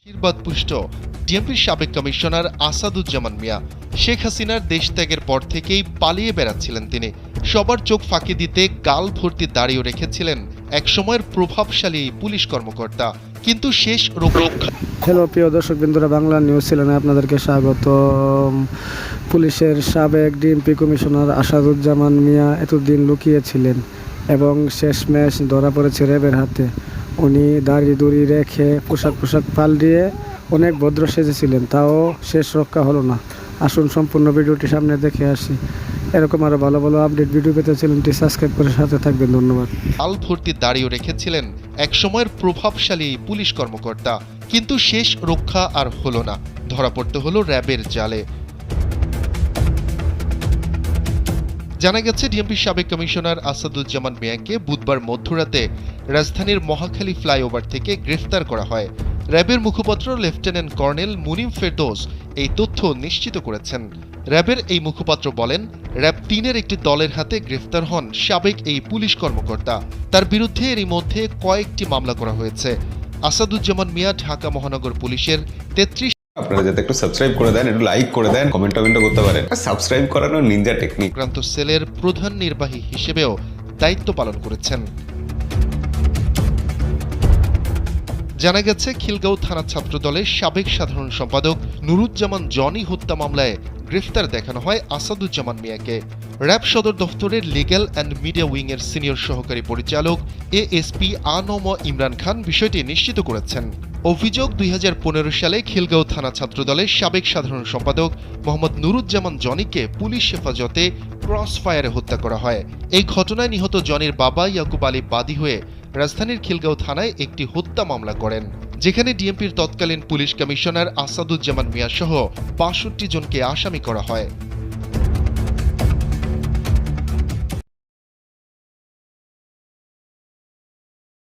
আশীর্বাদপুষ্ট ডিএমপির সাবেক কমিশনার আসাদুজ্জামান মিয়া শেখ হাসিনার দেশত্যাগের পর থেকেই পালিয়ে বেড়াচ্ছিলেন তিনি। সবার চোখ ফাঁকি দিতে গাল ভর্তি দাঁড়িয়ে রেখেছিলেন একসময়ের প্রভাবশালী এই পুলিশ কর্মকর্তা, কিন্তু শেষ রক্ষা। হ্যালো প্রিয় দর্শক বিন্দুরা, বাংলা নিউজ চ্যানেলে আপনাদেরকে স্বাগত। পুলিশের সাবেক ডিএমপি কমিশনার আসাদুজ্জামান মিয়া এতদিন লুকিয়েছিলেন এবং শেষমেশ ধরা পড়েছে র্যাবের হাতে। উনি দাড়ি রেখে পোশাক পাল্টিয়ে অনেক ভদ্র সেজেছিলেন, তাও শেষ রক্ষা হলো না। আসুন সম্পূর্ণ ভিডিওটি সামনে দেখে আসি। এরকম আরও ভালো ভালো আপডেট ভিডিও পেতে চ্যানেলটি সাবস্ক্রাইব করে সাথে থাকবেন। ধন্যবাদ। গাল ভর্তি দাঁড়িয়ে রেখেছিলেন একসময়ের প্রভাবশালী এই পুলিশ কর্মকর্তা, কিন্তু শেষ রক্ষা আর হলো না, ধরা পড়তে হলো র্যাবের জালে। জানা গেছে ডিএমপির সাবেক কমিশনার আসাদুজ্জামান মিয়াকে বুধবার মধ্যরাতে রাজধানীর মহাখালী ফ্লাইওভার থেকে গ্রেফতার করা হয়। র্যাবের মুখপাত্র লেফটেন্যান্ট কর্নেল মুনিম ফেরদৌস এই তথ্য নিশ্চিত করেছেন। র্যাবের এই মুখপাত্র বলেন, র্যাব ৩-এর একটি দলের হাতে গ্রেফতার হন সাবেক এই পুলিশ কর্মকর্তা। তার বিরুদ্ধে এরই মধ্যে কয়েকটি মামলা করা হয়েছে। আসাদুজ্জামান মিয়া ঢাকা মহানগর পুলিশের ৩৩ আপনারা যাতে একটু সাবস্ক্রাইব করে দেন, একটু লাইক করে দেন, কমেন্ট করতে পারেন। সাবস্ক্রাইব করানো নিনজা টেকনিক। আক্রান্ত সেলের প্রধান নির্বাহী হিসেবেও দায়িত্ব পালন করেছেন। জানা গেছে খিলগাঁও থানা ছাত্রদলের সাবেক সাধারণ সম্পাদক নুরুজ্জামান জনি হত্যা মামলায় গ্রেফতার দেখানো হয় আসাদুজ্জামান মিয়াকে। র্যাব সদর দফতরের লিগ্যাল অ্যান্ড মিডিয়া উইংয়ের সিনিয়র সহকারী পরিচালক এএসপি আনম ইমরান খান বিষয়টি নিশ্চিত করেছেন। অভিযোগ, ২০১৫ সালে খিলগাঁও থানা ছাত্রদলের সাবেক সাধারণ সম্পাদক মোহাম্মদ নুরুজ্জামান জনিকে পুলিশ হেফাজতে ক্রস ফায়ারে হত্যা করা হয়। এই ঘটনায় নিহত জনির বাবা ইয়াকুব আলী বাদী হয়ে রাজধানীর খিলগাঁও থানায় একটি হত্যা মামলা করেন, যেখানে ডিএমপির তৎকালীন পুলিশ কমিশনার আসাদুজ্জামান মিয়া সহ ৬২ জনকে আসামি করা হয়।